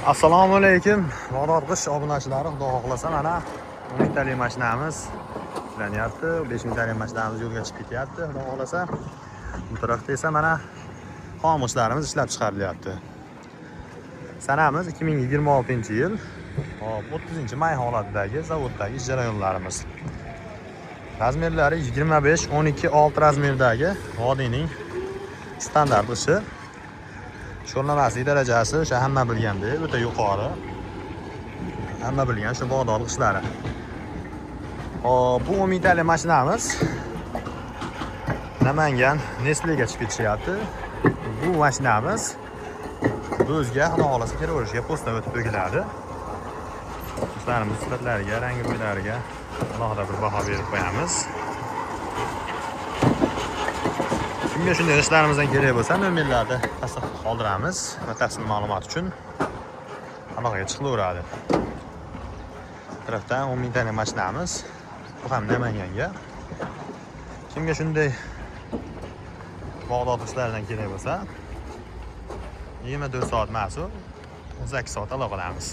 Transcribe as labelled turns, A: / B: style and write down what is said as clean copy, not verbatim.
A: Assalomu alaykum. Qish obunachilari, xudo xohlasa mana 10 mingtalik mashinamiz ishlanyapti. 5 mingtalik mashinamiz yo'lga chiqib ketyapti. Xudo xohlasa bu tarafda esa mana xomishlarimiz ishlab chiqarilyapti. Sanamiz 2026-yil. Hop, 30-may holatidagi zavoddagi ish jarayonlarimiz. Razmerlari 25-12-6 razmerdagi vodiyning standart ishi. Sho'rlamaslik darajasi o'sha hamma bilgandek o'ta yuqori. Hamma bilgan shu bog'dorlik ishlari. Hop, bu 10 mingtalik mashinamiz Namangan Nestlega chiqib ketishyapti. Bu mashinamiz o'zga xudo xolasa kiraverishga postdan o'tib o'giladi. Ishlarimiz sifatlariga, rangi bo'ylariga alohida bir baho berib qo'yamiz. Kimga shunday ishlarimizdan kerak bo'lsa, nomerlarda pastda qoldiramiz. Batafsil ma'lumot uchun aloqaga chiqilaveradi. Bu tarafdan 10 mingtalik mashinamiz. Bu ham Namanganga. Kimga shunday bog'dod ishlaridan kerak bo'lsa, 24 soat mas'ul, 18 soat aloqadamiz.